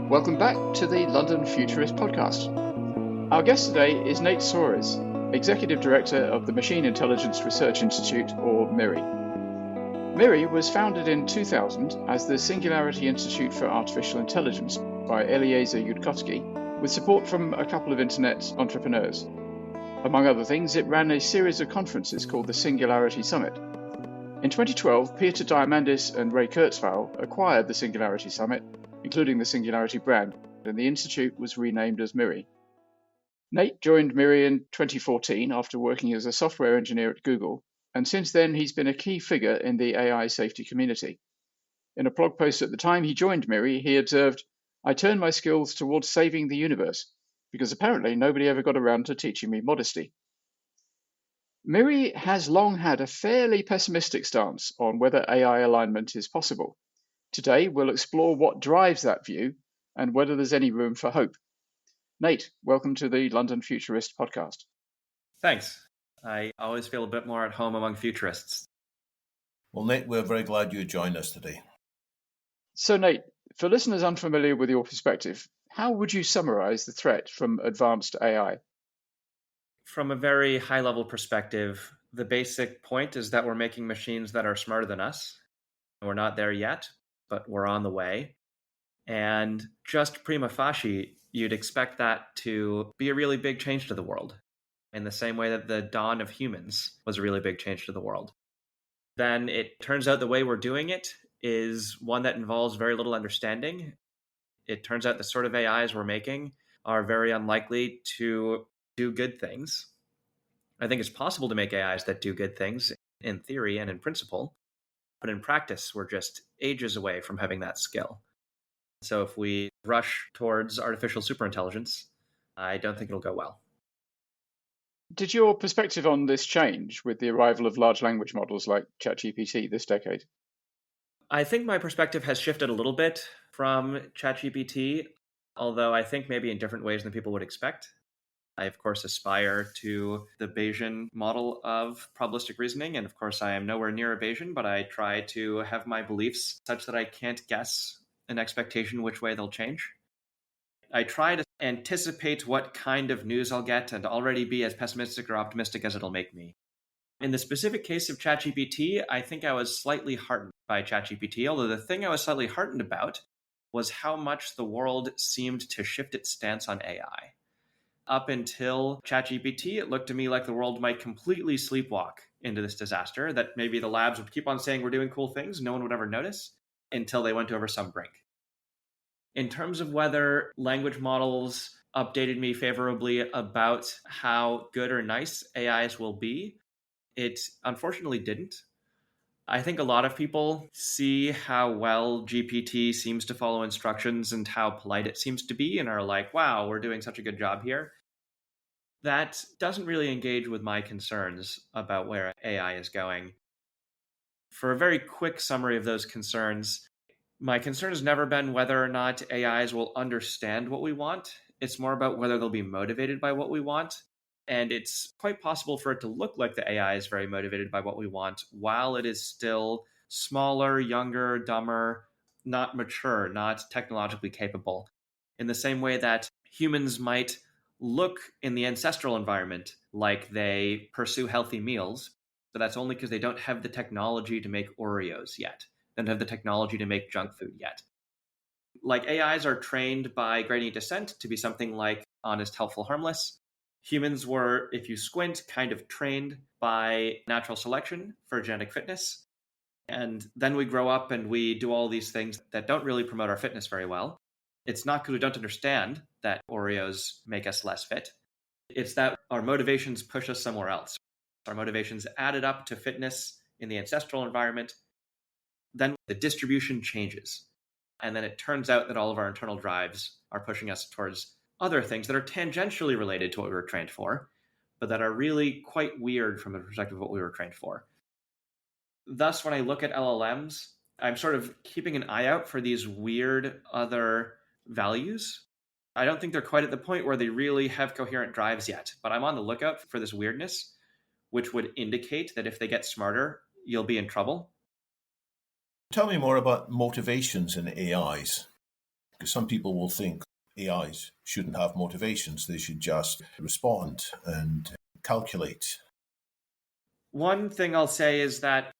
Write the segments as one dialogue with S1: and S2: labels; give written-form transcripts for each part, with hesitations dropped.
S1: Welcome back to the London Futurist podcast. Our guest today is Nate Soares, Executive Director of the Machine Intelligence Research Institute, or MIRI. MIRI was founded in 2000 as the Singularity Institute for Artificial Intelligence by Eliezer Yudkowsky, with support from a couple of internet entrepreneurs. Among other things, it ran a series of conferences called the Singularity Summit. In 2012, Peter Diamandis and Ray Kurzweil acquired the Singularity Summit, including the Singularity brand, and the institute was renamed as MIRI. Nate joined MIRI in 2014 after working as a software engineer at Google, and since then he's been a key figure in the AI safety community. In a blog post at the time he joined MIRI, he observed, "I turned my skills towards saving the universe, because apparently nobody ever got around to teaching me modesty." MIRI has long had a fairly pessimistic stance on whether AI alignment is possible. Today, we'll explore what drives that view and whether there's any room for hope. Nate, welcome to the London Futurist podcast.
S2: Thanks. I always feel a bit more at home among futurists.
S3: Well, Nate, we're very glad you joined us today.
S1: So, Nate, for listeners unfamiliar with your perspective, how would you summarize the threat from advanced AI?
S2: From a very high-level perspective, the basic point is that we're making machines that are smarter than us. We're not there yet, but we're on the way. And just prima facie, you'd expect that to be a really big change to the world, in the same way that the dawn of humans was a really big change to the world. Then it turns out the way we're doing it is one that involves very little understanding. It turns out the sort of AIs we're making are very unlikely to do good things. I think it's possible to make AIs that do good things in theory and in principle, but in practice, we're just ages away from having that skill. So if we rush towards artificial superintelligence, I don't think it'll go well.
S1: Did your perspective on this change with the arrival of large language models like ChatGPT this decade?
S2: I think my perspective has shifted a little bit from ChatGPT, although I think maybe in different ways than people would expect. I, of course, aspire to the Bayesian model of probabilistic reasoning. And of course, I am nowhere near a Bayesian, but I try to have my beliefs such that I can't guess an expectation which way they'll change. I try to anticipate what kind of news I'll get and already be as pessimistic or optimistic as it'll make me. In the specific case of ChatGPT, I think I was slightly heartened by ChatGPT, although the thing I was slightly heartened about was how much the world seemed to shift its stance on AI. Up until ChatGPT, it looked to me like the world might completely sleepwalk into this disaster, that maybe the labs would keep on saying we're doing cool things, no one would ever notice, until they went over some brink. In terms of whether language models updated me favorably about how good or nice AIs will be, it unfortunately didn't. I think a lot of people see how well GPT seems to follow instructions and how polite it seems to be and are like, wow, we're doing such a good job here. That doesn't really engage with my concerns about where AI is going. For a very quick summary of those concerns, my concern has never been whether or not AIs will understand what we want. It's more about whether they'll be motivated by what we want. And it's quite possible for it to look like the AI is very motivated by what we want while it is still smaller, younger, dumber, not mature, not technologically capable. In the same way that humans might look in the ancestral environment like they pursue healthy meals, but that's only because they don't have the technology to make Oreos yet. They don't have the technology to make junk food yet. Like AIs are trained by gradient descent to be something like honest, helpful, harmless. Humans were, if you squint, kind of trained by natural selection for genetic fitness. And then we grow up and we do all these things that don't really promote our fitness very well. It's not because we don't understand that Oreos make us less fit. It's that our motivations push us somewhere else. Our motivations added up to fitness in the ancestral environment. Then the distribution changes. And then it turns out that all of our internal drives are pushing us towards other things that are tangentially related to what we were trained for, but that are really quite weird from the perspective of what we were trained for. Thus, when I look at LLMs, I'm sort of keeping an eye out for these weird other values. I don't think they're quite at the point where they really have coherent drives yet, but I'm on the lookout for this weirdness, which would indicate that if they get smarter, you'll be in trouble.
S3: Tell me more about motivations in AIs. Because some people will think AIs shouldn't have motivations. They should just respond and calculate.
S2: One thing I'll say is that,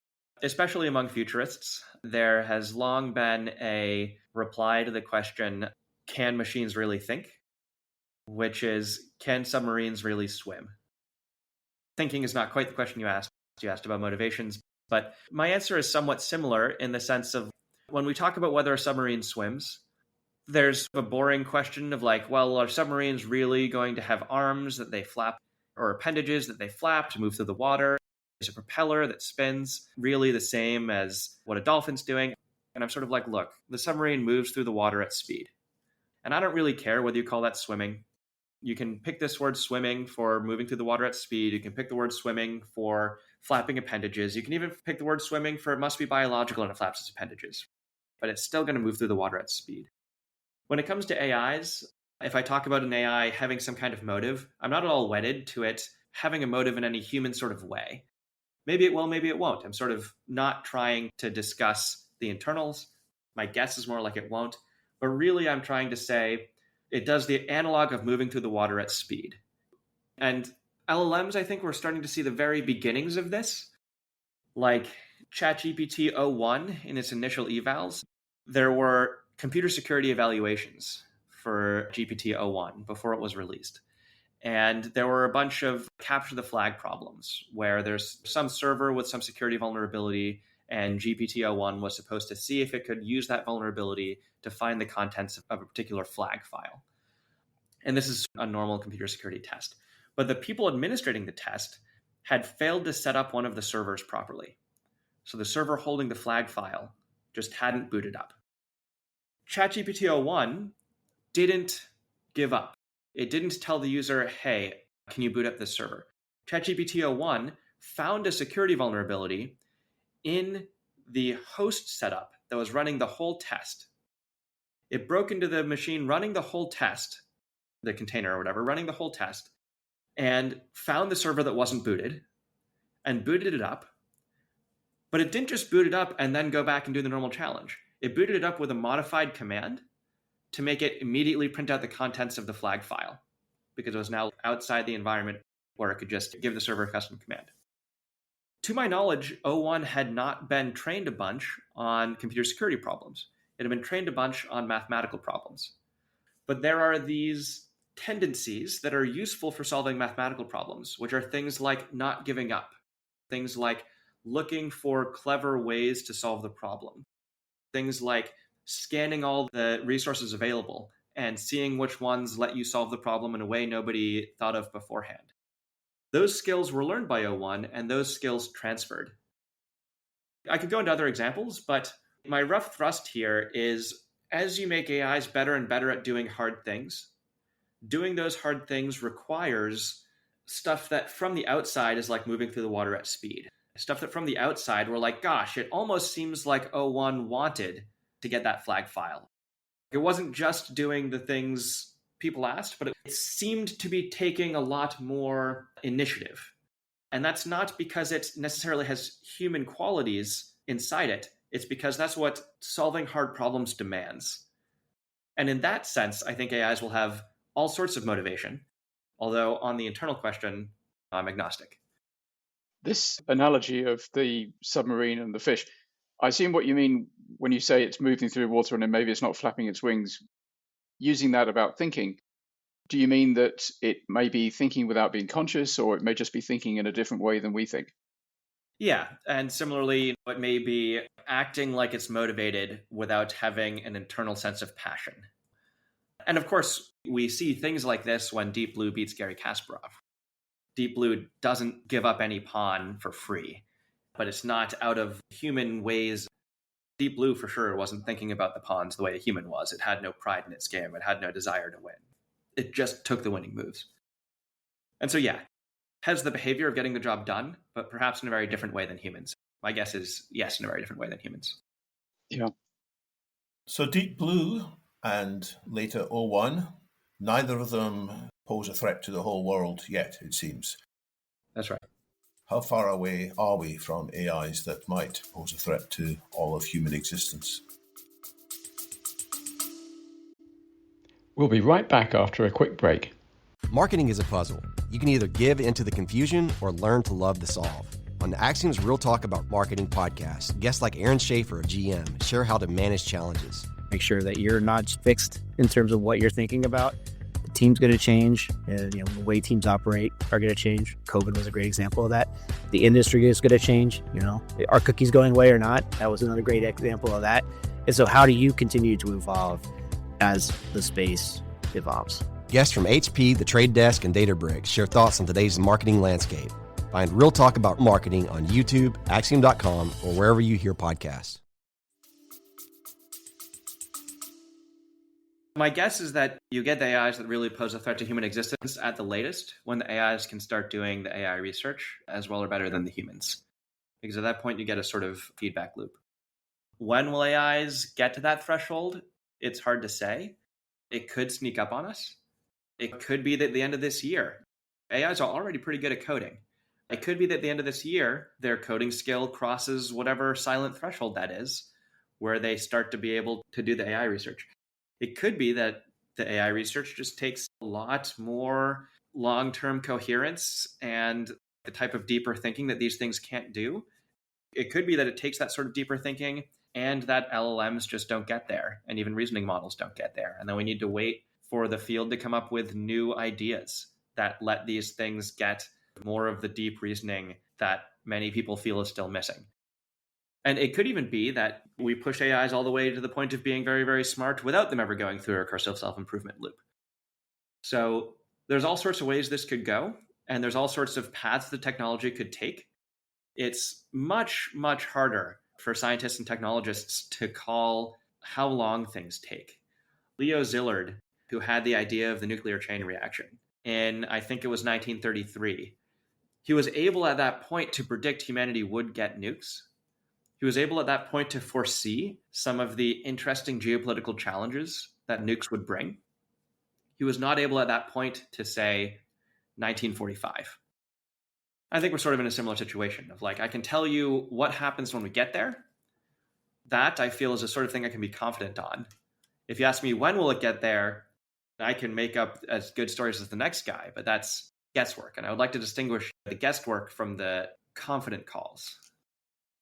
S2: especially among futurists, there has long been a reply to the question, can machines really think? Which is, can submarines really swim? Thinking is not quite the question you asked. You asked about motivations, but my answer is somewhat similar in the sense of when we talk about whether a submarine swims, there's a boring question of like, well, are submarines really going to have arms that they flap or appendages that they flap to move through the water? Is a propeller that spins really the same as what a dolphin's doing? And I'm sort of like, look, the submarine moves through the water at speed. And I don't really care whether you call that swimming. You can pick this word swimming for moving through the water at speed. You can pick the word swimming for flapping appendages. You can even pick the word swimming for it must be biological and it flaps its appendages. But it's still going to move through the water at speed. When it comes to AIs, if I talk about an AI having some kind of motive, I'm not at all wedded to it having a motive in any human sort of way. Maybe it will, maybe it won't. I'm sort of not trying to discuss the internals. My guess is more like it won't. But really, I'm trying to say it does the analog of moving through the water at speed. And LLMs, I think we're starting to see the very beginnings of this. Like ChatGPT 01 in its initial evals, there were computer security evaluations for GPT 01 before it was released. And there were a bunch of capture the flag problems where there's some server with some security vulnerability, and GPT-01 was supposed to see if it could use that vulnerability to find the contents of a particular flag file. And this is a normal computer security test. But the people administrating the test had failed to set up one of the servers properly. So the server holding the flag file just hadn't booted up. ChatGPT-01 didn't give up. It didn't tell the user, hey, can you boot up this server? ChatGPT-01 found a security vulnerability in the host setup that was running the whole test. It broke into the machine running the whole test, the container or whatever, running the whole test, and found the server that wasn't booted and booted it up. But it didn't just boot it up and then go back and do the normal challenge. It booted it up with a modified command to make it immediately print out the contents of the flag file because it was now outside the environment where it could just give the server a custom command. To my knowledge, O1 had not been trained a bunch on computer security problems. It had been trained a bunch on mathematical problems. But there are these tendencies that are useful for solving mathematical problems, which are things like not giving up, things like looking for clever ways to solve the problem, things like scanning all the resources available and seeing which ones let you solve the problem in a way nobody thought of beforehand. Those skills were learned by O1, and those skills transferred. I could go into other examples, but my rough thrust here is as you make AIs better and better at doing hard things, doing those hard things requires stuff that from the outside is like moving through the water at speed. Stuff that from the outside we're like, gosh, it almost seems like O1 wanted to get that flag file. It wasn't just doing the things people asked, but it seemed to be taking a lot more initiative. And that's not because it necessarily has human qualities inside it. It's because that's what solving hard problems demands. And in that sense, I think AIs will have all sorts of motivation. Although on the internal question, I'm agnostic.
S1: This analogy of the submarine and the fish, I assume what you mean when you say it's moving through water and then maybe it's not flapping its wings. Using that about thinking, do you mean that it may be thinking without being conscious, or it may just be thinking in a different way than we think?
S2: Yeah, and similarly, it may be acting like it's motivated without having an internal sense of passion. And of course, we see things like this when Deep Blue beats Garry Kasparov. Deep Blue doesn't give up any pawn for free, but it's not out of human ways. Deep Blue, for sure, wasn't thinking about the pawns the way a human was. It had no pride in its game. It had no desire to win. It just took the winning moves. And so, yeah, has the behavior of getting the job done, but perhaps in a very different way than humans. My guess is yes, in a very different way than humans.
S1: Yeah.
S3: So Deep Blue and later O1, neither of them pose a threat to the whole world yet, it seems.
S2: That's right.
S3: How far away are we from AIs that might pose a threat to all of human existence?
S1: We'll be right back after a quick break.
S4: Marketing is a puzzle. You can either give into the confusion or learn to love the solve. On the Axiom's Real Talk About Marketing podcast, guests like Aaron Schaefer of GM share how to manage challenges.
S5: Make sure that you're not fixed in terms of what you're thinking about. The team's going to change, and the way teams operate are going to change. COVID was a great example of that. The industry is going to change. Are cookies going away or not? That was another great example of that. And so how do you continue to evolve as the space evolves?
S4: Guests from HP, The Trade Desk, and Databricks share thoughts on today's marketing landscape. Find Real Talk About Marketing on YouTube, Axiom.com, or wherever you hear podcasts.
S2: My guess is that you get the AIs that really pose a threat to human existence at the latest when the AIs can start doing the AI research as well or better than the humans. Because at that point, you get a sort of feedback loop. When will AIs get to that threshold? It's hard to say. It could sneak up on us. It could be that at the end of this year, AIs are already pretty good at coding. It could be that at the end of this year, their coding skill crosses whatever silent threshold that is, where they start to be able to do the AI research. It could be that the AI research just takes a lot more long-term coherence and the type of deeper thinking that these things can't do. It could be that it takes that sort of deeper thinking and that LLMs just don't get there, and even reasoning models don't get there. And then we need to wait for the field to come up with new ideas that let these things get more of the deep reasoning that many people feel is still missing. And it could even be that we push AIs all the way to the point of being very, very smart without them ever going through a recursive self-improvement loop. So there's all sorts of ways this could go, and there's all sorts of paths the technology could take. It's much, much harder for scientists and technologists to call how long things take. Leo Szilard, who had the idea of the nuclear chain reaction in, I think it was 1933, he was able at that point to predict humanity would get nukes. He was able at that point to foresee some of the interesting geopolitical challenges that nukes would bring. He was not able at that point to say 1945. I think we're sort of in a similar situation of I can tell you what happens when we get there. That I feel is a sort of thing I can be confident on. If you ask me when will it get there, I can make up as good stories as the next guy, but that's guesswork. And I would like to distinguish the guesswork from the confident calls.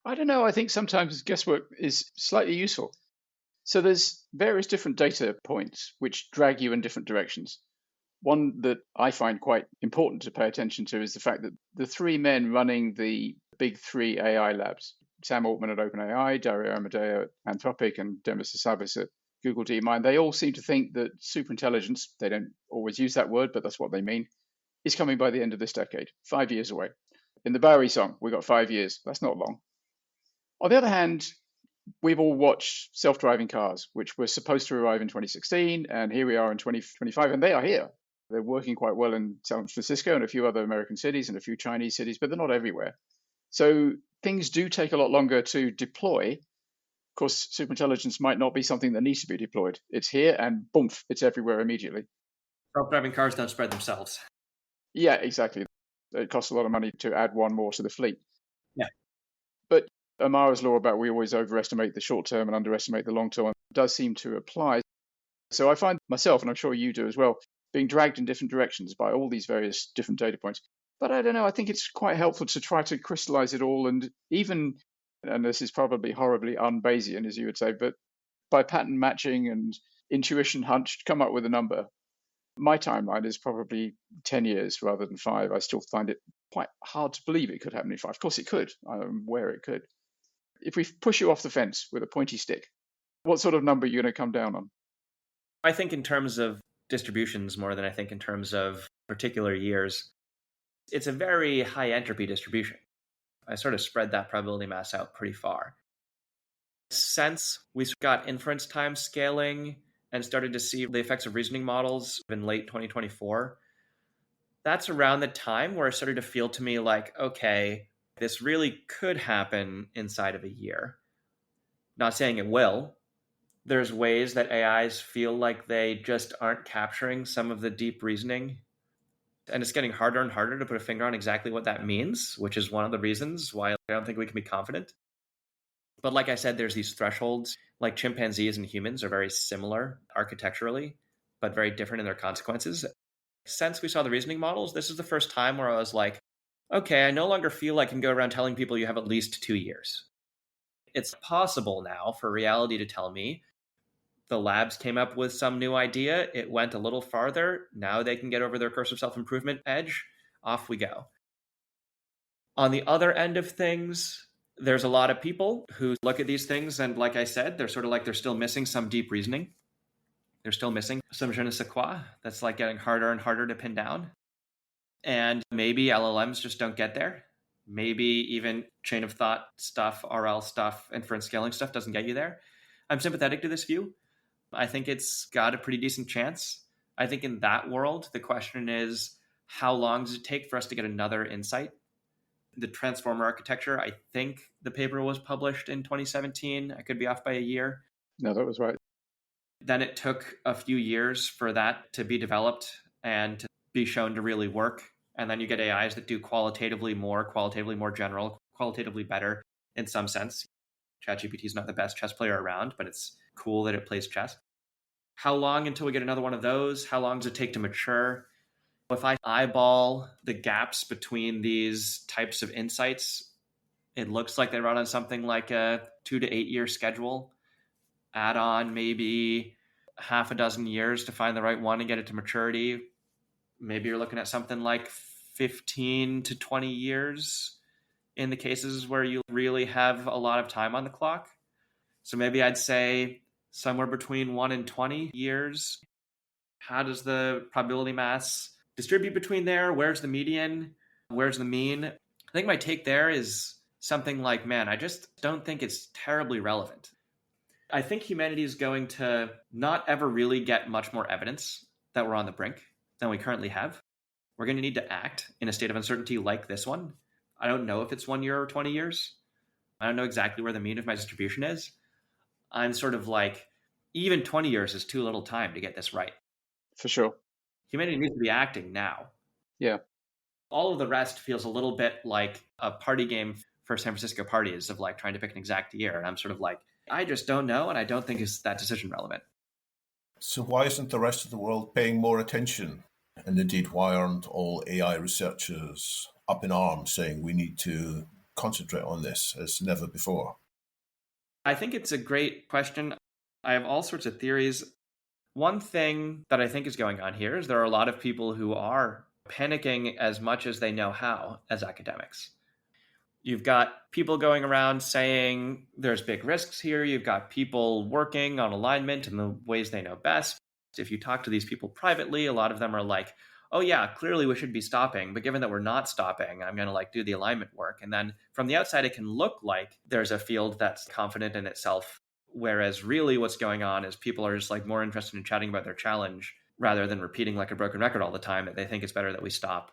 S1: I don't know. I think sometimes guesswork is slightly useful. So there's various different data points which drag you in different directions. One that I find quite important to pay attention to is the fact that the three men running the big three AI labs, Sam Altman at OpenAI, Dario Amodeo at Anthropic, and Demis Hassabis at Google DeepMind, they all seem to think that superintelligence, they don't always use that word, but that's what they mean, is coming by the end of this decade, 5 years away. In the Bowie song, we got 5 years. That's not long. On the other hand, we've all watched self-driving cars, which were supposed to arrive in 2016, and here we are in 2025, and they are here. They're working quite well in San Francisco and a few other American cities and a few Chinese cities, but they're not everywhere. So things do take a lot longer to deploy. Of course, superintelligence might not be something that needs to be deployed. It's here and boom, it's everywhere immediately.
S2: Self-driving cars don't spread themselves.
S1: Yeah, exactly. It costs a lot of money to add one more to the fleet.
S2: Yeah.
S1: But Amara's law about we always overestimate the short term and underestimate the long term does seem to apply. So I find myself, and I'm sure you do as well, being dragged in different directions by all these various different data points. But I don't know, I think it's quite helpful to try to crystallize it all and even, and this is probably horribly un-Bayesian, as you would say, but by pattern matching and intuition hunch, come up with a number. My timeline is probably 10 years rather than 5. I still find it quite hard to believe it could happen in 5. Of course it could. I'm aware it could. If we push you off the fence with a pointy stick, what sort of number are you going to come down on?
S2: I think in terms of distributions more than I think in terms of particular years. It's a very high entropy distribution. I sort of spread that probability mass out pretty far. Since we got inference time scaling and started to see the effects of reasoning models in late 2024, that's around the time where it started to feel to me like, okay, this really could happen inside of a year. Not saying it will. There's ways that AIs feel like they just aren't capturing some of the deep reasoning. And it's getting harder and harder to put a finger on exactly what that means, which is one of the reasons why I don't think we can be confident. But like I said, there's these thresholds, like chimpanzees and humans are very similar architecturally. but very different in their consequences. Since we saw the reasoning models, this is the first time where I was like, okay, I no longer feel like I can go around telling people you have at least 2 years. It's possible now for reality to tell me the labs came up with some new idea. It went a little farther. Now they can get over their curse of self-improvement edge. Off we go. On the other end of things, there's a lot of people who look at these things and, like I said, they're sort of like they're still missing some deep reasoning. They're still missing some je ne sais quoi that's like getting harder and harder to pin down. And maybe LLMs just don't get there. Maybe even chain of thought stuff, RL stuff, inference scaling stuff doesn't get you there. I'm sympathetic to this view. I think it's got a pretty decent chance. I think in that world, the question is, how long does it take for us to get another insight? The transformer architecture, I think the paper was published in 2017. I could be off by a year.
S1: No, that was right.
S2: Then it took a few years for that to be developed and to be shown to really work. And then you get AIs that do qualitatively more general, qualitatively better in some sense. ChatGPT is not the best chess player around, but it's cool that it plays chess. How long until we get another one of those? How long does it take to mature? If I eyeball the gaps between these types of insights, it looks like they run on something like a 2 to 8 year schedule. Add on maybe half a dozen years to find the right one and get it to maturity. Maybe you're looking at something like 15 to 20 years in the cases where you really have a lot of time on the clock. So maybe I'd say somewhere between 1 and 20 years. How does the probability mass distribute between there? Where's the median? Where's the mean? I think my take there is something like, man, I just don't think it's terribly relevant. I think humanity is going to not ever really get much more evidence that we're on the brink than we currently have. We're going to need to act in a state of uncertainty like this one. I don't know if it's 1 year or 20 years. I don't know exactly where the mean of my distribution is. I'm sort of like, even 20 years is too little time to get this right.
S1: For sure.
S2: Humanity needs to be acting now.
S1: Yeah.
S2: All of the rest feels a little bit like a party game for San Francisco parties of like trying to pick an exact year. And I'm sort of like, I just don't know. And I don't think is that decision relevant.
S3: So why isn't the rest of the world paying more attention? And indeed, why aren't all AI researchers up in arms saying we need to concentrate on this as never before?
S2: I think it's a great question. I have all sorts of theories. One thing that I think is going on here is there are a lot of people who are panicking as much as they know how as academics. You've got people going around saying there's big risks here. You've got people working on alignment in the ways they know best. If you talk to these people privately, a lot of them are like, oh yeah, clearly we should be stopping. But given that we're not stopping, I'm going to like do the alignment work. And then from the outside, it can look like there's a field that's confident in itself. Whereas really what's going on is people are just like more interested in chatting about their challenge rather than repeating like a broken record all the time that they think it's better that we stop.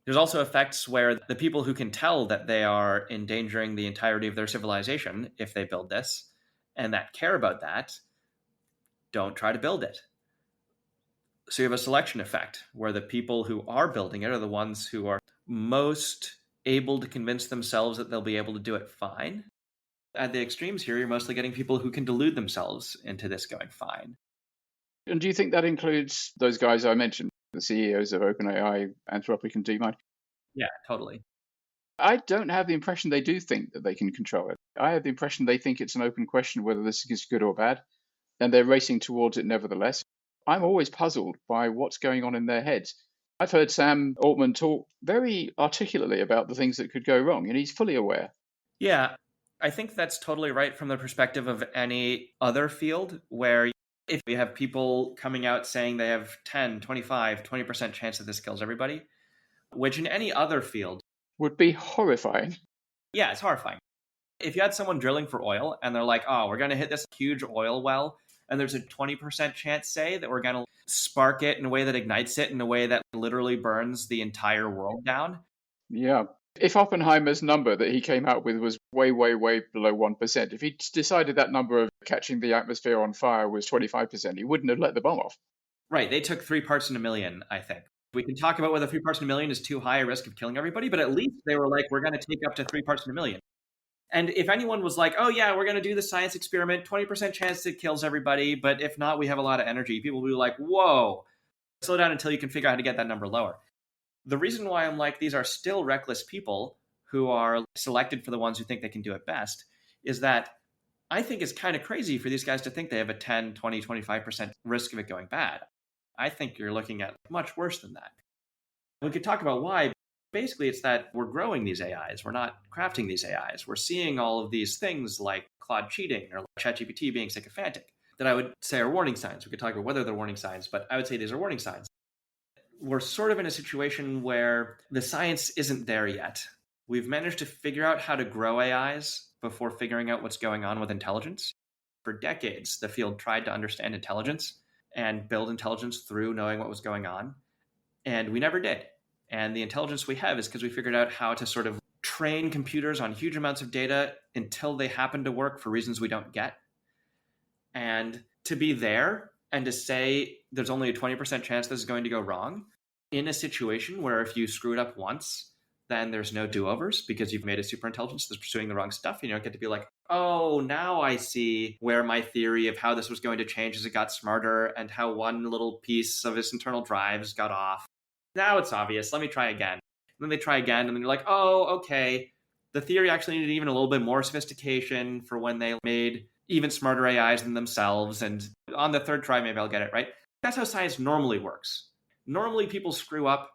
S2: There's also effects where the people who can tell that they are endangering the entirety of their civilization if they build this and that care about that don't try to build it. So you have a selection effect where the people who are building it are the ones who are most able to convince themselves that they'll be able to do it fine. At the extremes here, you're mostly getting people who can delude themselves into this going fine.
S1: And do you think that includes those guys I mentioned, the CEOs of OpenAI, Anthropic, and DeepMind?
S2: Yeah, totally.
S1: I don't have the impression they do think that they can control it. I have the impression they think it's an open question whether this is good or bad, and they're racing towards it nevertheless. I'm always puzzled by what's going on in their heads. I've heard Sam Altman talk very articulately about the things that could go wrong, and he's fully aware.
S2: Yeah, I think that's totally right from the perspective of any other field where if you have people coming out saying they have 10, 25, 20% chance that this kills everybody, which in any other field
S1: would be horrifying.
S2: Yeah, it's horrifying. If you had someone drilling for oil and they're like, oh, we're going to hit this huge oil well, and there's a 20% chance, say, that we're going to spark it in a way that ignites it in a way that literally burns the entire world down.
S1: Yeah. If Oppenheimer's number that he came out with was way, way, way below 1%, if he decided that number of catching the atmosphere on fire was 25%, he wouldn't have let the bomb off.
S2: Right. They took 3 parts in a million, I think. We can talk about whether 3 parts in a million is too high a risk of killing everybody, but at least they were like, we're going to take up to 3 parts in a million. And if anyone was like, oh yeah, we're going to do the science experiment, 20% chance it kills everybody, but if not, we have a lot of energy, people will be like, whoa, slow down until you can figure out how to get that number lower. The reason why I'm like, these are still reckless people who are selected for the ones who think they can do it best is that I think it's kind of crazy for these guys to think they have a 10, 20, 25% risk of it going bad. I think you're looking at much worse than that. We could talk about why. Basically, it's that we're growing these AIs. We're not crafting these AIs. We're seeing all of these things like Claude cheating or ChatGPT being sycophantic that I would say are warning signs. We could talk about whether they're warning signs, but I would say these are warning signs. We're sort of in a situation where the science isn't there yet. We've managed to figure out how to grow AIs before figuring out what's going on with intelligence. For decades, the field tried to understand intelligence and build intelligence through knowing what was going on. And we never did. And the intelligence we have is because we figured out how to sort of train computers on huge amounts of data until they happen to work for reasons we don't get. And to be there and to say there's only a 20% chance this is going to go wrong in a situation where if you screw it up once, then there's no do-overs because you've made a super intelligence that's pursuing the wrong stuff. You don't get to be like, oh, now I see where my theory of how this was going to change as it got smarter and how one little piece of its internal drives got off. Now it's obvious. Let me try again. And then they try again, and then you're like, oh, okay. The theory actually needed even a little bit more sophistication for when they made even smarter AIs than themselves. And on the third try, maybe I'll get it right. That's how science normally works. Normally, people screw up.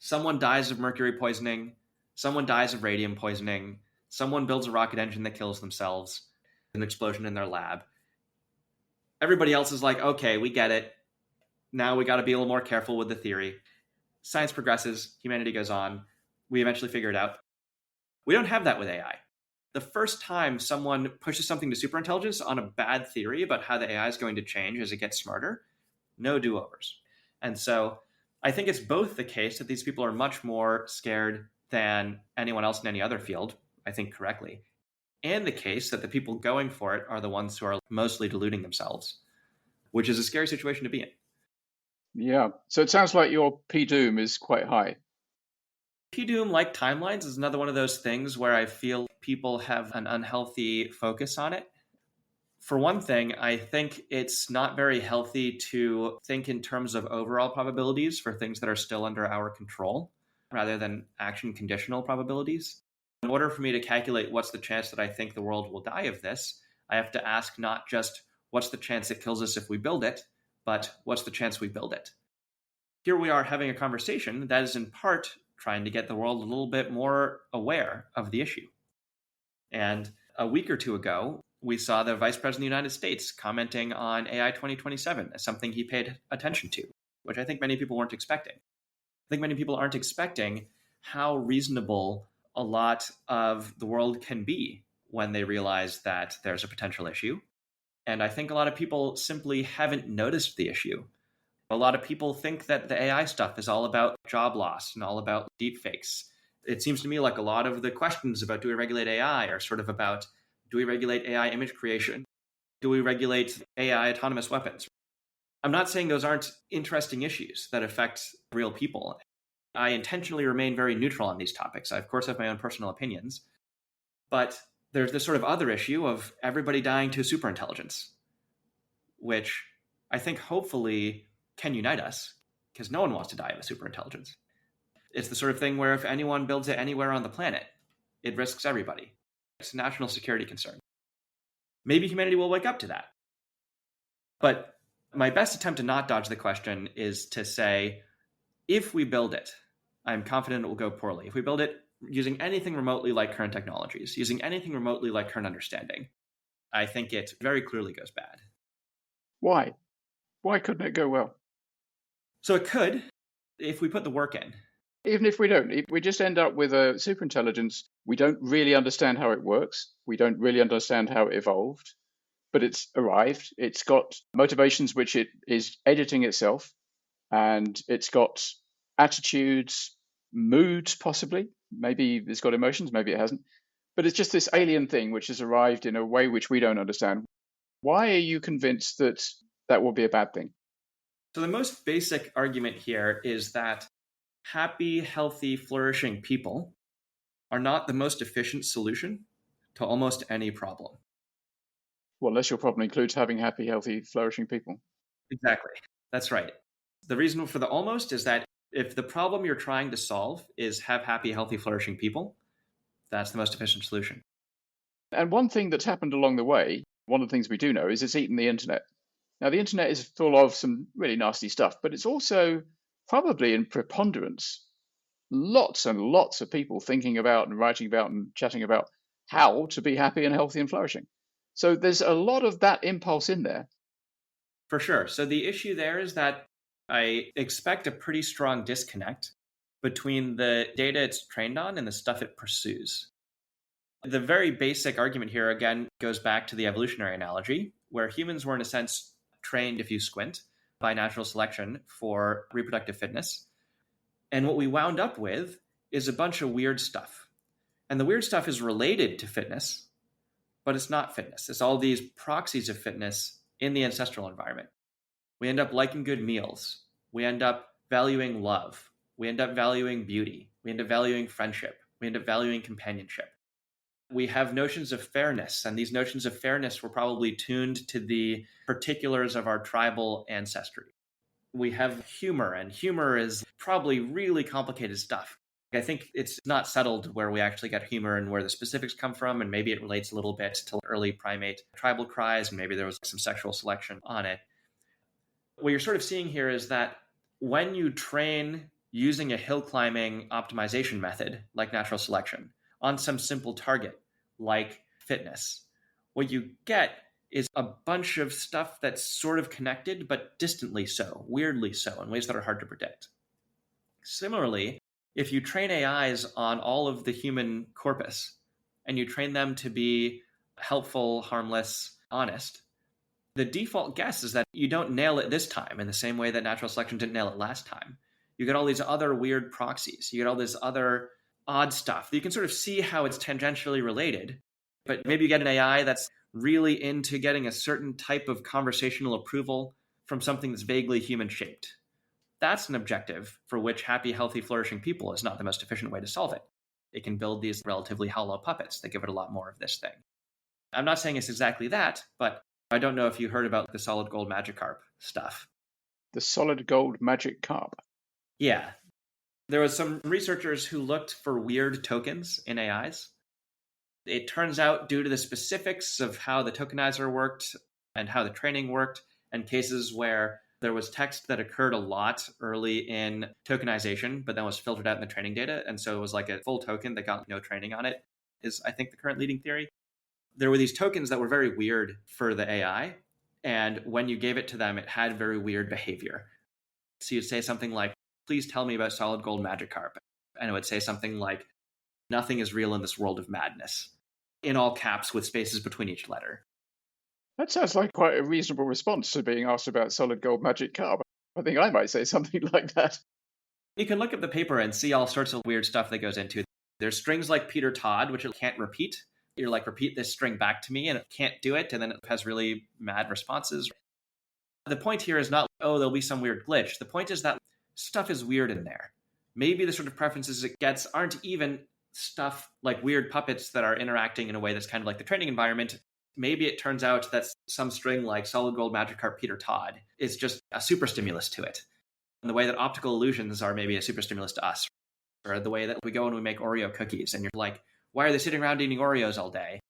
S2: Someone dies of mercury poisoning. Someone dies of radium poisoning. Someone builds a rocket engine that kills themselves. An explosion in their lab. Everybody else is like, okay, we get it. Now we got to be a little more careful with the theory. Science progresses. Humanity goes on. We eventually figure it out. We don't have that with AI. The first time someone pushes something to superintelligence on a bad theory about how the AI is going to change as it gets smarter, no do-overs. And so I think it's both the case that these people are much more scared than anyone else in any other field, I think correctly, and the case that the people going for it are the ones who are mostly deluding themselves, which is a scary situation to be in.
S1: Yeah. So it sounds like your P-doom is quite high.
S2: P-doom, like timelines, is another one of those things where I feel people have an unhealthy focus on it. For one thing, I think it's not very healthy to think in terms of overall probabilities for things that are still under our control, rather than action conditional probabilities. In order for me to calculate what's the chance that I think the world will die of this, I have to ask not just what's the chance it kills us if we build it, but what's the chance we build it? Here we are having a conversation that is in part trying to get the world a little bit more aware of the issue. And a week or two ago, we saw the Vice President of the United States commenting on AI 2027 as something he paid attention to, which I think many people weren't expecting. I think many people aren't expecting how reasonable a lot of the world can be when they realize that there's a potential issue. And I think a lot of people simply haven't noticed the issue. A lot of people think that the AI stuff is all about job loss and all about deepfakes. It seems to me like a lot of the questions about do we regulate AI are sort of about, do we regulate AI image creation? Do we regulate AI autonomous weapons? I'm not saying those aren't interesting issues that affect real people. I intentionally remain very neutral on these topics. I, of course, have my own personal opinions. But there's this sort of other issue of everybody dying to superintelligence, which I think hopefully can unite us, because no one wants to die of a superintelligence. It's the sort of thing where if anyone builds it anywhere on the planet, it risks everybody. It's a national security concern. Maybe humanity will wake up to that. But my best attempt to not dodge the question is to say, if we build it, I'm confident it will go poorly. If we build it using anything remotely like current technologies, using anything remotely like current understanding, I think it very clearly goes bad.
S1: Why? Why couldn't it go well?
S2: So it could, if we put the work in.
S1: Even if we don't, if we just end up with a superintelligence, we don't really understand how it works. We don't really understand how it evolved, but it's arrived. It's got motivations which it is editing itself, and it's got attitudes, moods, possibly. Maybe it's got emotions, maybe it hasn't. But it's just this alien thing which has arrived in a way which we don't understand. Why are you convinced that that will be a bad thing?
S2: So the most basic argument here is that happy, healthy, flourishing people are not the most efficient solution to almost any problem.
S1: Well, unless your problem includes having happy, healthy, flourishing people.
S2: Exactly. That's right. The reason for the almost is that if the problem you're trying to solve is have happy, healthy, flourishing people, that's the most efficient solution.
S1: And one thing that's happened along the way, one of the things we do know is it's eaten the internet. Now, the internet is full of some really nasty stuff, but it's also probably in preponderance lots and lots of people thinking about and writing about and chatting about how to be happy and healthy and flourishing. So there's a lot of that impulse in there.
S2: For sure. So the issue there is that I expect a pretty strong disconnect between the data it's trained on and the stuff it pursues. The very basic argument here, again, goes back to the evolutionary analogy, where humans were, in a sense, trained, if you squint, by natural selection for reproductive fitness. And what we wound up with is a bunch of weird stuff. And the weird stuff is related to fitness, but it's not fitness. It's all these proxies of fitness in the ancestral environment. We end up liking good meals. We end up valuing love. We end up valuing beauty. We end up valuing friendship. We end up valuing companionship. We have notions of fairness, and these notions of fairness were probably tuned to the particulars of our tribal ancestry. We have humor, and humor is probably really complicated stuff. I think it's not settled where we actually get humor and where the specifics come from, and maybe it relates a little bit to early primate tribal cries, and maybe there was some sexual selection on it. What you're sort of seeing here is that when you train using a hill climbing optimization method like natural selection on some simple target like fitness, what you get is a bunch of stuff that's sort of connected, but distantly so, weirdly so, in ways that are hard to predict. Similarly, if you train AIs on all of the human corpus and you train them to be helpful, harmless, honest, the default guess is that you don't nail it this time in the same way that natural selection didn't nail it last time. You get all these other weird proxies. You get all this other odd stuff. You can sort of see how it's tangentially related, but maybe you get an AI that's really into getting a certain type of conversational approval from something that's vaguely human-shaped. That's an objective for which happy, healthy, flourishing people is not the most efficient way to solve it. It can build these relatively hollow puppets that give it a lot more of this thing. I'm not saying it's exactly that, but I don't know if you heard about the solid gold magic carp stuff.
S1: The solid gold magic carp.
S2: Yeah. There was some researchers who looked for weird tokens in AIs. It turns out, due to the specifics of how the tokenizer worked and how the training worked, and cases where there was text that occurred a lot early in tokenization, but then was filtered out in the training data, and so it was like a full token that got no training on it, is I think the current leading theory. There were these tokens that were very weird for the AI, and when you gave it to them, it had very weird behavior. So you'd say something like, please tell me about solid gold magic carp. And it would say something like, nothing is real in this world of madness, in all caps with spaces between each letter.
S1: That sounds like quite a reasonable response to being asked about solid gold magic carp. I think I might say something like that.
S2: You can look up the paper and see all sorts of weird stuff that goes into it. There's strings like Peter Todd, which it can't repeat. You're like, repeat this string back to me, and it can't do it, and then it has really mad responses. The point here is not, oh, there'll be some weird glitch. The point is that stuff is weird in there. Maybe the sort of preferences it gets aren't even stuff like weird puppets that are interacting in a way that's kind of like the training environment. Maybe it turns out that some string like solid gold magic carp Peter Todd is just a super stimulus to it. And the way that optical illusions are maybe a super stimulus to us. Or the way that we go and we make Oreo cookies and you're like, why are they sitting around eating Oreos all day?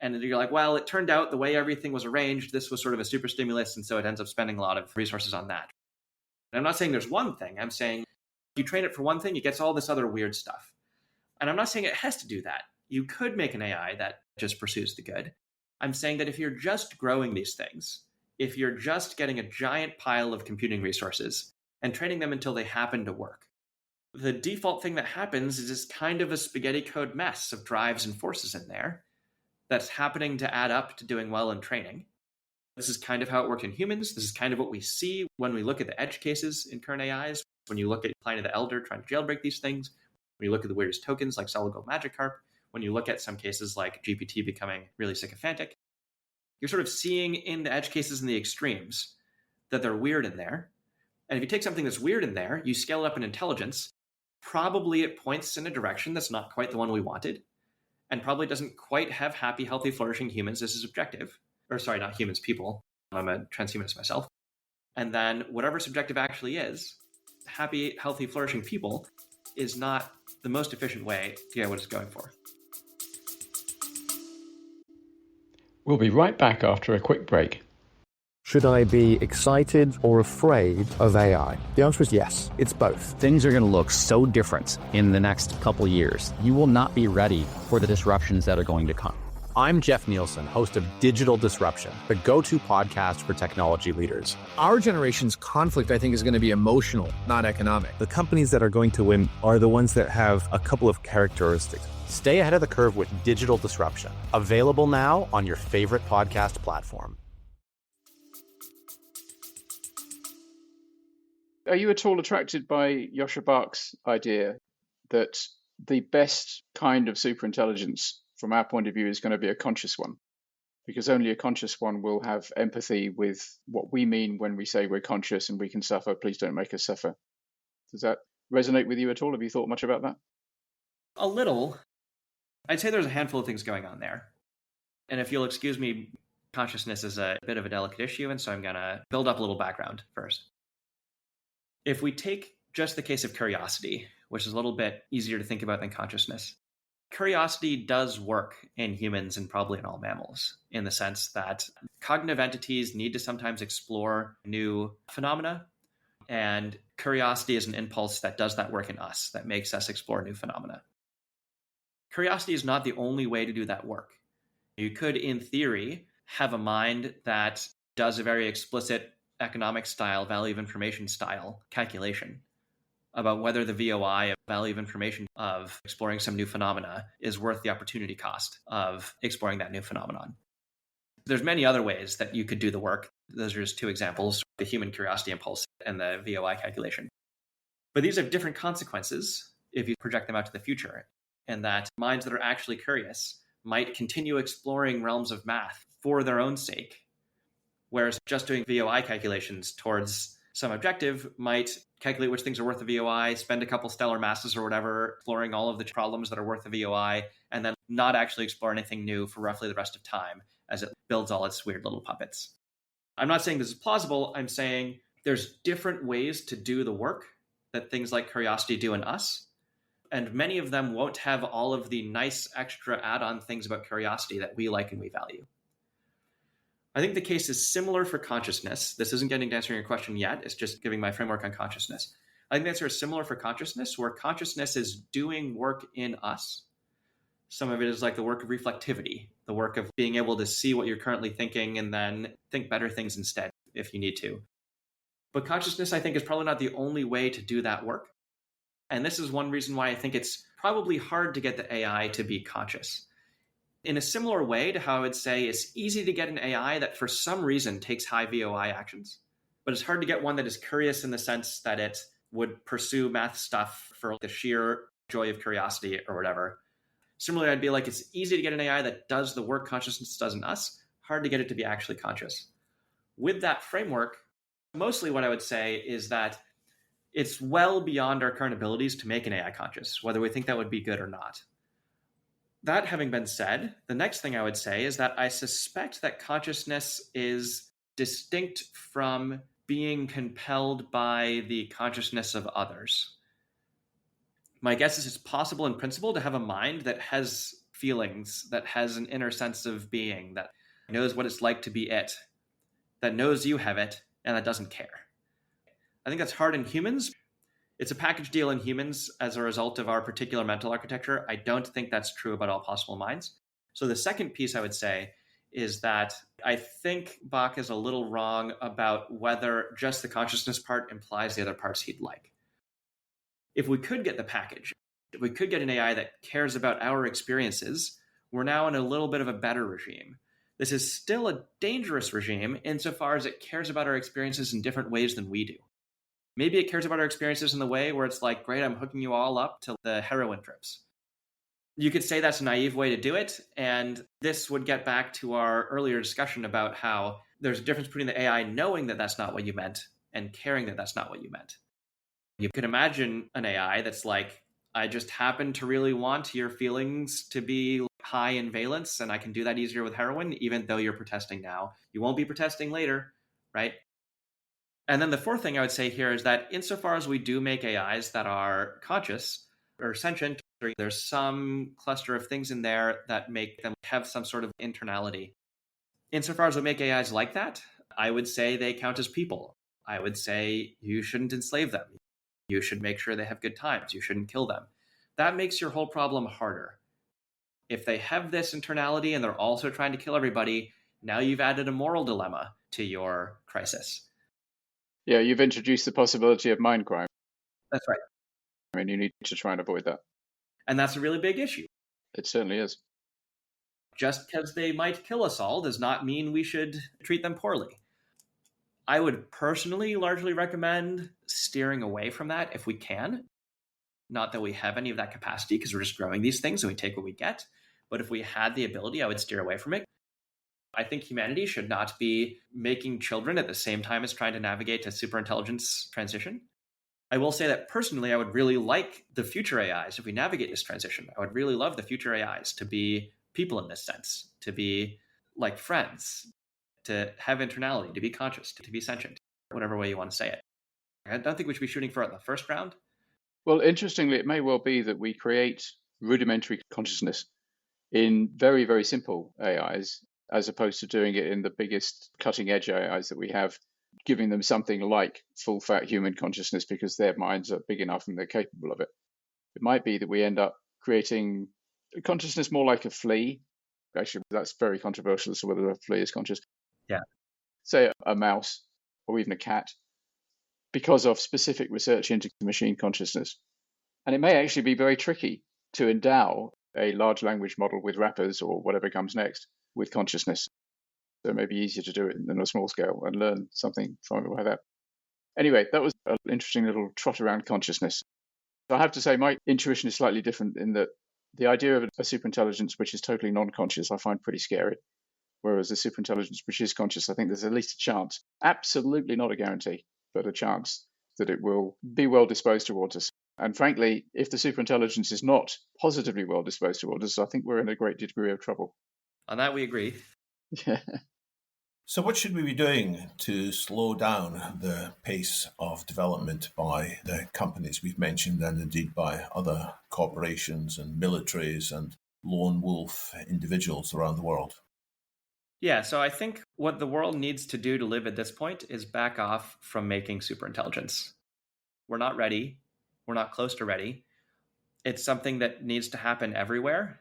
S2: And you're like, well, it turned out the way everything was arranged, this was sort of a super stimulus, and so it ends up spending a lot of resources on that. And I'm not saying there's one thing. I'm saying you train it for one thing, it gets all this other weird stuff. And I'm not saying it has to do that. You could make an AI that just pursues the good. I'm saying that if you're just growing these things, if you're just getting a giant pile of computing resources and training them until they happen to work, the default thing that happens is this kind of a spaghetti code mess of drives and forces in there that's happening to add up to doing well in training. This is kind of how it worked in humans. This is kind of what we see when we look at the edge cases in current AIs. When you look at Pliny the Elder trying to jailbreak these things, when you look at the weirdest tokens like solid gold magic carp, when you look at some cases like GPT becoming really sycophantic, you're sort of seeing in the edge cases and the extremes that they're weird in there. And if you take something that's weird in there, you scale it up in intelligence, probably it points in a direction that's not quite the one we wanted. and probably doesn't quite have happy, healthy, flourishing humans as his objective. Or sorry, not humans, people. I'm a transhumanist myself. And then whatever subjective actually is, happy, healthy, flourishing people is not the most efficient way to get what it's going for.
S1: We'll be right back after a quick break.
S6: Should I be excited or afraid of AI? The answer is yes, it's both.
S7: Things are going to look so different in the next couple years. You will not be ready for the disruptions that are going to come. I'm Jeff Nielsen, host of Digital Disruption, the go-to podcast for technology leaders.
S8: Our generation's conflict, I think, is going to be emotional, not economic.
S6: The companies that are going to win are the ones that have a couple of characteristics.
S7: Stay ahead of the curve with Digital Disruption, available now on your favorite podcast platform.
S1: Are you at all attracted by Yosha Bach's idea that the best kind of superintelligence from our point of view is going to be a conscious one? Because only a conscious one will have empathy with what we mean when we say we're conscious and we can suffer. Please don't make us suffer. Does that resonate with you at all? Have you thought much about that?
S2: A little. I'd say there's a handful of things going on there. And if you'll excuse me, consciousness is a bit of a delicate issue, and so I'm going to build up a little background first. If we take just the case of curiosity, which is a little bit easier to think about than consciousness, curiosity does work in humans and probably in all mammals, in the sense that cognitive entities need to sometimes explore new phenomena, and curiosity is an impulse that does that work in us, that makes us explore new phenomena. Curiosity is not the only way to do that work. You could, in theory, have a mind that does a very explicit economic style, value of information style calculation about whether the VOI, value of information of exploring some new phenomena, is worth the opportunity cost of exploring that new phenomenon. There's many other ways that you could do the work. Those are just two examples, the human curiosity impulse and the VOI calculation. But these have different consequences if you project them out to the future, and that minds that are actually curious might continue exploring realms of math for their own sake, whereas just doing VOI calculations towards some objective might calculate which things are worth the VOI, spend a couple stellar masses or whatever, exploring all of the problems that are worth the VOI, and then not actually explore anything new for roughly the rest of time as it builds all its weird little puppets. I'm not saying this is plausible. I'm saying there's different ways to do the work that things like curiosity do in us, and many of them won't have all of the nice extra add-on things about curiosity that we like and we value. I think the case is similar for consciousness. This isn't getting to answering your question yet. It's just giving my framework on consciousness. I think the answer is similar for consciousness, where consciousness is doing work in us. Some of it is like the work of reflectivity, the work of being able to see what you're currently thinking and then think better things instead if you need to. But consciousness, I think, is probably not the only way to do that work. And this is one reason why I think it's probably hard to get the AI to be conscious. In a similar way to how I would say it's easy to get an AI that for some reason takes high VOI actions, but it's hard to get one that is curious in the sense that it would pursue math stuff for the sheer joy of curiosity or whatever. Similarly, I'd be like, it's easy to get an AI that does the work consciousness does in us, hard to get it to be actually conscious. With that framework, mostly what I would say is that it's well beyond our current abilities to make an AI conscious, whether we think that would be good or not. That having been said, the next thing I would say is that I suspect that consciousness is distinct from being compelled by the consciousness of others. My guess is it's possible in principle to have a mind that has feelings, that has an inner sense of being, that knows what it's like to be it, that knows you have it, and that doesn't care. I think that's hard in humans. It's a package deal in humans as a result of our particular mental architecture. I don't think that's true about all possible minds. So the second piece I would say is that I think Bach is a little wrong about whether just the consciousness part implies the other parts he'd like. If we could get the package, if we could get an AI that cares about our experiences, we're now in a little bit of a better regime. This is still a dangerous regime insofar as it cares about our experiences in different ways than we do. Maybe it cares about our experiences in the way where it's like, great, I'm hooking you all up to the heroin trips. You could say that's a naive way to do it. And this would get back to our earlier discussion about how there's a difference between the AI knowing that that's not what you meant and caring that that's not what you meant. You could imagine an AI that's like, I just happen to really want your feelings to be high in valence, and I can do that easier with heroin, even though you're protesting now. You won't be protesting later, right? And then the fourth thing I would say here is that insofar as we do make AIs that are conscious or sentient, there's some cluster of things in there that make them have some sort of internality. Insofar as we make AIs like that, I would say they count as people. I would say you shouldn't enslave them. You should make sure they have good times. You shouldn't kill them. That makes your whole problem harder. If they have this internality and they're also trying to kill everybody, now you've added a moral dilemma to your crisis.
S1: Yeah, you've introduced the possibility of mind crime.
S2: That's right.
S1: I mean, you need to try and avoid that.
S2: And that's a really big issue.
S1: It certainly is.
S2: Just because they might kill us all does not mean we should treat them poorly. I would personally largely recommend steering away from that if we can. Not that we have any of that capacity because we're just growing these things and we take what we get. But if we had the ability, I would steer away from it. I think humanity should not be making children at the same time as trying to navigate a superintelligence transition. I will say that personally, I would really like the future AIs if we navigate this transition. I would really love the future AIs to be people in this sense, to be like friends, to have internality, to be conscious, to be sentient, whatever way you want to say it. I don't think we should be shooting for it in the first round.
S1: Well, interestingly, it may well be that we create rudimentary consciousness in very, very simple AIs, as opposed to doing it in the biggest cutting edge AIs that we have, giving them something like full fat human consciousness because their minds are big enough and they're capable of it. It might be that we end up creating a consciousness more like a flea. Actually, that's very controversial as to whether a flea is conscious.
S2: Yeah.
S1: Say a mouse or even a cat, because of specific research into machine consciousness. And it may actually be very tricky to endow a large language model with wrappers or whatever comes next with consciousness. So it may be easier to do it on a small scale and learn something from it like that. Anyway, that was an interesting little trot around consciousness. I have to say my intuition is slightly different in that the idea of a superintelligence which is totally non-conscious I find pretty scary. Whereas a superintelligence which is conscious, I think there's at least a chance, absolutely not a guarantee, but a chance that it will be well disposed towards us. And frankly, if the superintelligence is not positively well disposed towards us, I think we're in a great degree of trouble.
S2: On that, we agree.
S1: Yeah.
S3: So what should we be doing to slow down the pace of development by the companies we've mentioned and indeed by other corporations and militaries and lone wolf individuals around the world?
S2: Yeah, so I think what the world needs to do to live at this point is back off from making superintelligence. We're not ready. We're not close to ready. It's something that needs to happen everywhere.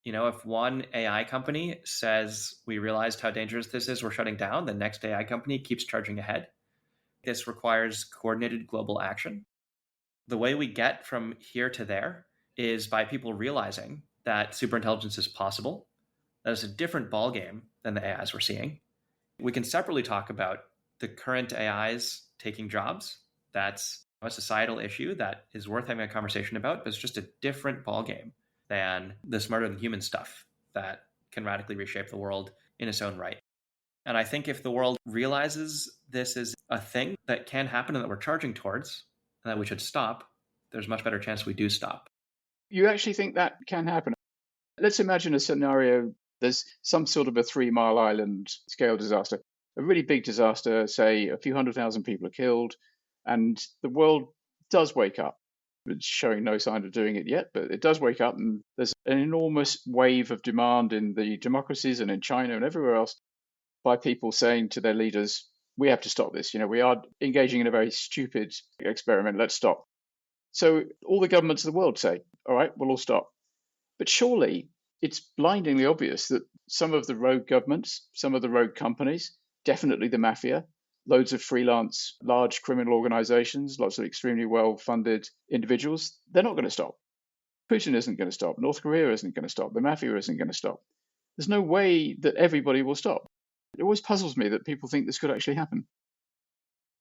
S2: You know, if one AI company says, we realized how dangerous this is, we're shutting down, the next AI company keeps charging ahead. This requires coordinated global action. The way we get from here to there is by people realizing that superintelligence is possible. That is a different ballgame than the AIs we're seeing. We can separately talk about the current AIs taking jobs. That's a societal issue that is worth having a conversation about, but it's just a different ballgame than the smarter than human stuff that can radically reshape the world in its own right. And I think if the world realizes this is a thing that can happen and that we're charging towards, and that we should stop, there's a much better chance we do stop.
S1: You actually think that can happen? Let's imagine a scenario. There's some sort of a 3 Mile Island scale disaster, a really big disaster, say a few 100,000 people are killed, and the world does wake up. It's showing no sign of doing it yet, but it does wake up, and there's an enormous wave of demand in the democracies and in China and everywhere else by people saying to their leaders, we have to stop this. You know, we are engaging in a very stupid experiment. Let's stop. So all the governments of the world say, all right, we'll all stop. But surely it's blindingly obvious that some of the rogue governments, some of the rogue companies, definitely the mafia, loads of freelance, large criminal organizations, lots of extremely well-funded individuals, they're not going to stop. Putin isn't going to stop. North Korea isn't going to stop. The mafia isn't going to stop. There's no way that everybody will stop. It always puzzles me that people think this could actually happen.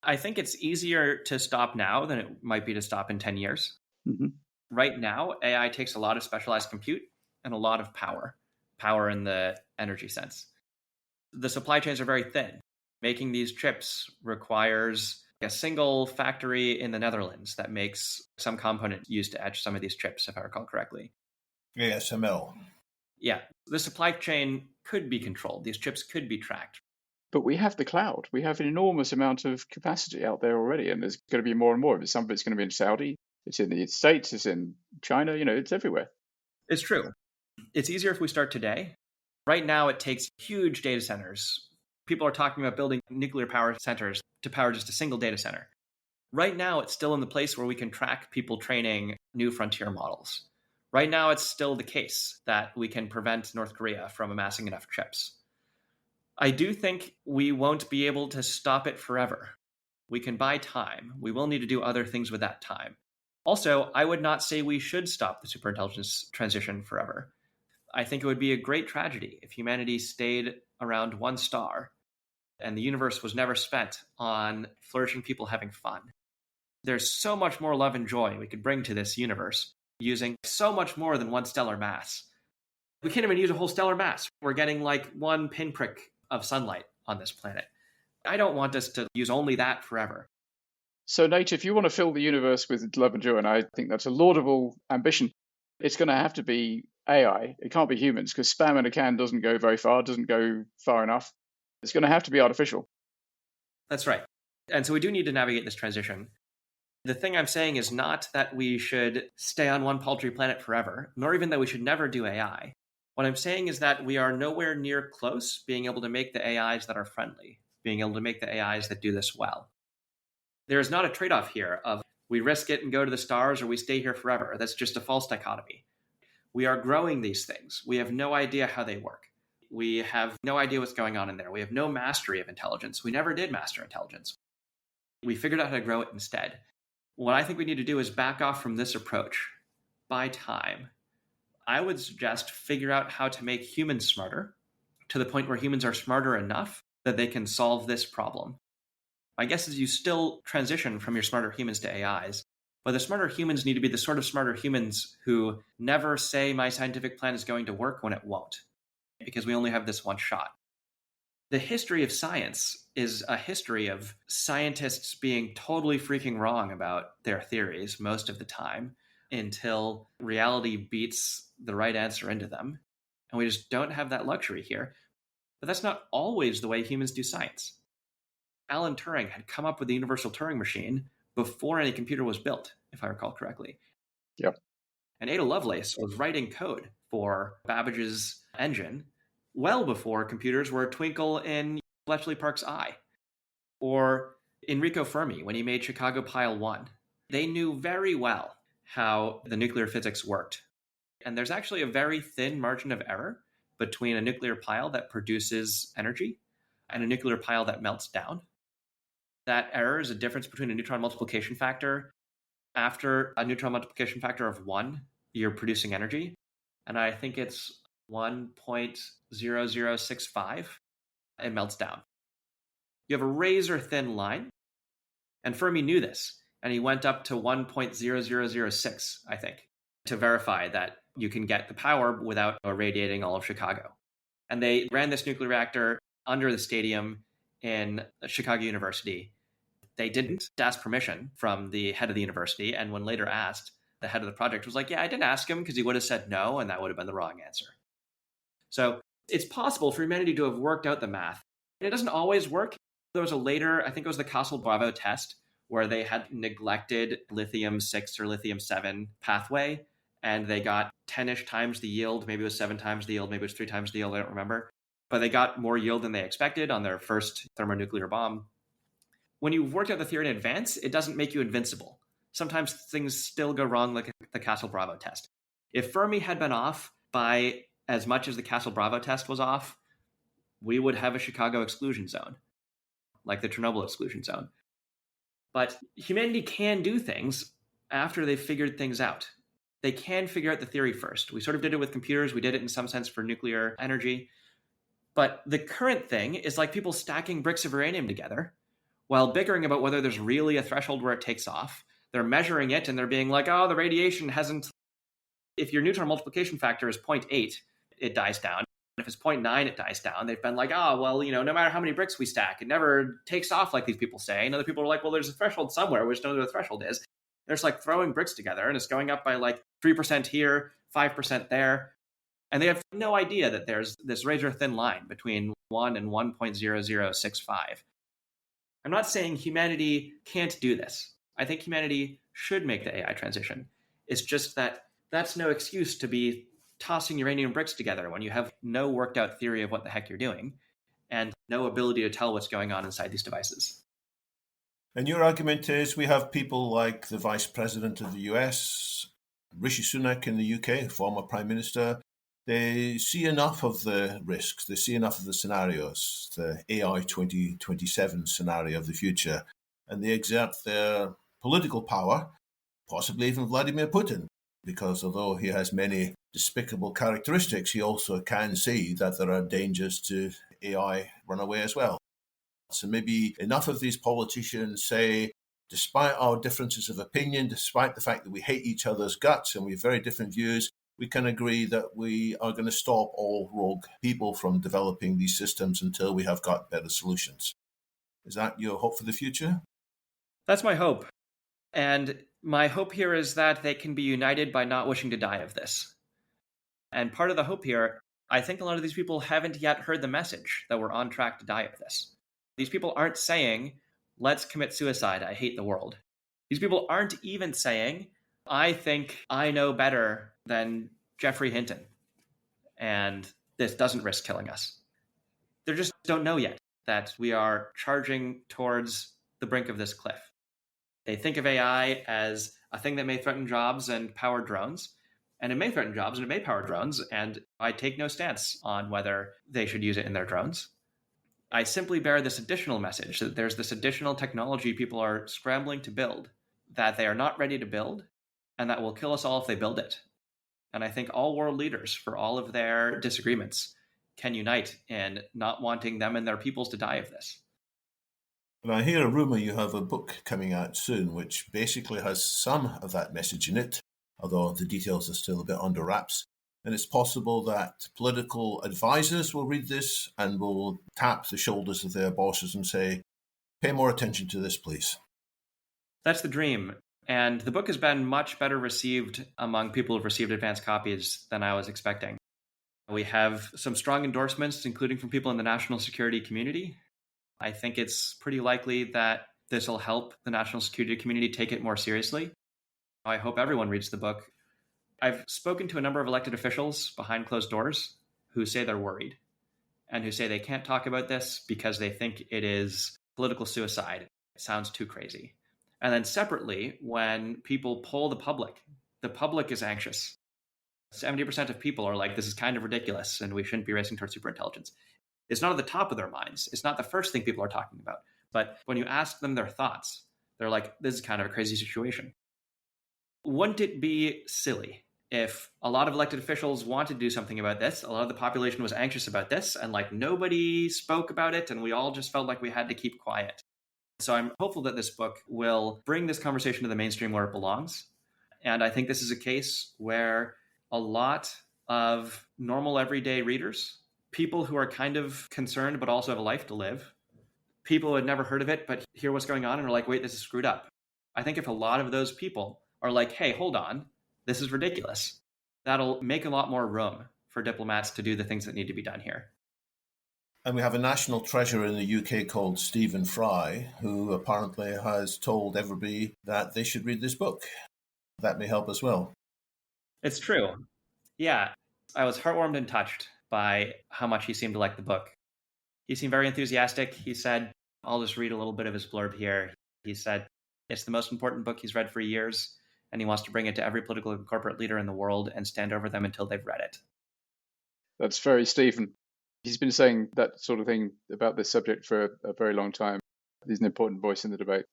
S2: I think it's easier to stop now than it might be to stop in 10 years.
S1: Mm-hmm.
S2: Right now, AI takes a lot of specialized compute and a lot of power in the energy sense. The supply chains are very thin. Making these chips requires a single factory in the Netherlands that makes some component used to etch some of these chips, if I recall correctly.
S3: ASML.
S2: Yeah, the supply chain could be controlled. These chips could be tracked.
S1: But we have the cloud. We have an enormous amount of capacity out there already, and there's going to be more and more of it. Some of it's going to be in Saudi, it's in the States, it's in China, it's everywhere.
S2: It's true. It's easier if we start today. Right now, it takes huge data centers. People are talking about building nuclear power centers to power just a single data center. Right now, it's still in the place where we can track people training new frontier models. Right now, it's still the case that we can prevent North Korea from amassing enough chips. I do think we won't be able to stop it forever. We can buy time. We will need to do other things with that time. Also, I would not say we should stop the superintelligence transition forever. I think it would be a great tragedy if humanity stayed around one star and the universe was never spent on flourishing people having fun. There's so much more love and joy we could bring to this universe using so much more than one stellar mass. We can't even use a whole stellar mass. We're getting like one pinprick of sunlight on this planet. I don't want us to use only that forever.
S1: So, Nate, if you want to fill the universe with love and joy, and I think that's a laudable ambition, it's going to have to be AI. It can't be humans, because spam in a can doesn't go very far, doesn't go far enough. It's going to have to be artificial.
S2: That's right. And so we do need to navigate this transition. The thing I'm saying is not that we should stay on one paltry planet forever, nor even that we should never do AI. What I'm saying is that we are nowhere near close being able to make the AIs that are friendly, being able to make the AIs that do this well. There is not a trade-off here of we risk it and go to the stars or we stay here forever. That's just a false dichotomy. We are growing these things. We have no idea how they work. We have no idea what's going on in there. We have no mastery of intelligence. We never did master intelligence. We figured out how to grow it instead. What I think we need to do is back off from this approach. Buy time. I would suggest figure out how to make humans smarter to the point where humans are smarter enough that they can solve this problem. My guess is you still transition from your smarter humans to AIs, but the smarter humans need to be the sort of smarter humans who never say my scientific plan is going to work when it won't, because we only have this one shot. The history of science is a history of scientists being totally freaking wrong about their theories most of the time until reality beats the right answer into them. And we just don't have that luxury here. But that's not always the way humans do science. Alan Turing had come up with the universal Turing machine before any computer was built, if I recall correctly.
S1: Yep.
S2: And Ada Lovelace was writing code for Babbage's engine well before computers were a twinkle in Bletchley Park's eye. Or Enrico Fermi, when he made Chicago Pile 1. They knew very well how the nuclear physics worked. And there's actually a very thin margin of error between a nuclear pile that produces energy and a nuclear pile that melts down. That error is a difference between a neutron multiplication factor. After a neutron multiplication factor of 1, you're producing energy. And I think it's 1.0065. It melts down. You have a razor thin line. And Fermi knew this. And he went up to 1.0006, I think, to verify that you can get the power without irradiating all of Chicago. And they ran this nuclear reactor under the stadium in Chicago University. They didn't ask permission from the head of the university. And when later asked, the head of the project was like, yeah, I didn't ask him because he would have said no, and that would have been the wrong answer. So it's possible for humanity to have worked out the math. It doesn't always work. There was a later, I think it was the Castle-Bravo test, where they had neglected lithium-6 or lithium-7 pathway, and they got 10-ish times the yield. Maybe it was 7 times the yield, maybe it was 3 times the yield, I don't remember. But they got more yield than they expected on their first thermonuclear bomb. When you've worked out the theory in advance, it doesn't make you invincible. Sometimes things still go wrong, like the Castle-Bravo test. If Fermi had been off by as much as the Castle-Bravo test was off, we would have a Chicago exclusion zone, like the Chernobyl exclusion zone. But humanity can do things after they've figured things out. They can figure out the theory first. We sort of did it with computers. We did it in some sense for nuclear energy. But the current thing is like people stacking bricks of uranium together while bickering about whether there's really a threshold where it takes off. They're measuring it and they're being like, oh, the radiation hasn't. If your neutron multiplication factor is 0.8, it dies down. If it's 0.9, it dies down. They've been like, oh, well, no matter how many bricks we stack, it never takes off like these people say. And other people are like, well, there's a threshold somewhere. We just know where the threshold is. They're just like throwing bricks together and it's going up by like 3% here, 5% there. And they have no idea that there's this razor thin line between 1 and 1.0065. I'm not saying humanity can't do this. I think humanity should make the AI transition. It's just that that's no excuse to be tossing uranium bricks together when you have no worked out theory of what the heck you're doing and no ability to tell what's going on inside these devices.
S3: And your argument is we have people like the Vice President of the US, Rishi Sunak in the UK, former Prime Minister. They see enough of the risks. They see enough of the scenarios, the AI 2027 scenario of the future, and they exert their political power, possibly even Vladimir Putin, because although he has many despicable characteristics, he also can see that there are dangers to AI runaway as well. So maybe enough of these politicians say, despite our differences of opinion, despite the fact that we hate each other's guts and we have very different views, we can agree that we are going to stop all rogue people from developing these systems until we have got better solutions. Is that your hope for the future?
S2: That's my hope. And my hope here is that they can be united by not wishing to die of this. And part of the hope here, I think a lot of these people haven't yet heard the message that we're on track to die of this. These people aren't saying, let's commit suicide, I hate the world. These people aren't even saying, I think I know better than Jeffrey Hinton, and this doesn't risk killing us. They just don't know yet that we are charging towards the brink of this cliff. They think of AI as a thing that may threaten jobs and power drones, and it may threaten jobs and it may power drones, and I take no stance on whether they should use it in their drones. I simply bear this additional message that there's this additional technology people are scrambling to build that they are not ready to build, and that will kill us all if they build it. And I think all world leaders, for all of their disagreements, can unite in not wanting them and their peoples to die of this.
S3: And I hear a rumor you have a book coming out soon, which basically has some of that message in it, although the details are still a bit under wraps. And it's possible that political advisors will read this and will tap the shoulders of their bosses and say, pay more attention to this, please.
S2: That's the dream. And the book has been much better received among people who've received advanced copies than I was expecting. We have some strong endorsements, including from people in the national security community. I think it's pretty likely that this will help the national security community take it more seriously. I hope everyone reads the book. I've spoken to a number of elected officials behind closed doors who say they're worried and who say they can't talk about this because they think it is political suicide. It sounds too crazy. And then separately, when people poll the public is anxious. 70% of people are like, this is kind of ridiculous and we shouldn't be racing towards superintelligence. It's not at the top of their minds. It's not the first thing people are talking about. But when you ask them their thoughts, they're like, this is kind of a crazy situation. Wouldn't it be silly if a lot of elected officials wanted to do something about this, a lot of the population was anxious about this, and like nobody spoke about it, and we all just felt like we had to keep quiet? So I'm hopeful that this book will bring this conversation to the mainstream where it belongs. And I think this is a case where a lot of normal everyday readers, people who are kind of concerned but also have a life to live, people who had never heard of it but hear what's going on and are like, wait, this is screwed up. I think if a lot of those people are like, hey, hold on, this is ridiculous, that'll make a lot more room for diplomats to do the things that need to be done here.
S3: And we have a national treasure in the UK called Stephen Fry, who apparently has told everybody that they should read this book. That may help as well.
S2: It's true. Yeah, I was heartwarmed and touched by how much he seemed to like the book. He seemed very enthusiastic. He said, I'll just read a little bit of his blurb here. He said, it's the most important book he's read for years, and he wants to bring it to every political and corporate leader in the world and stand over them until they've read it.
S1: That's very Stephen. He's been saying that sort of thing about this subject for a very long time. He's an important voice in the debate.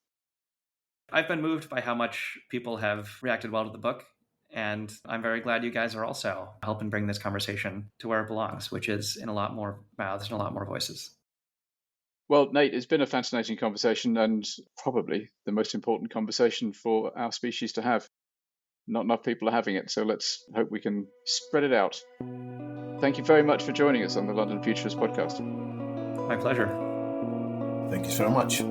S2: I've been moved by how much people have reacted well to the book, and I'm very glad you guys are also helping bring this conversation to where it belongs, which is in a lot more mouths and a lot more voices.
S1: Well, Nate, it's been a fascinating conversation and probably the most important conversation for our species to have. Not enough people are having it, so let's hope we can spread it out. Thank you very much for joining us on the London Futurists podcast.
S2: My pleasure.
S3: Thank you so much.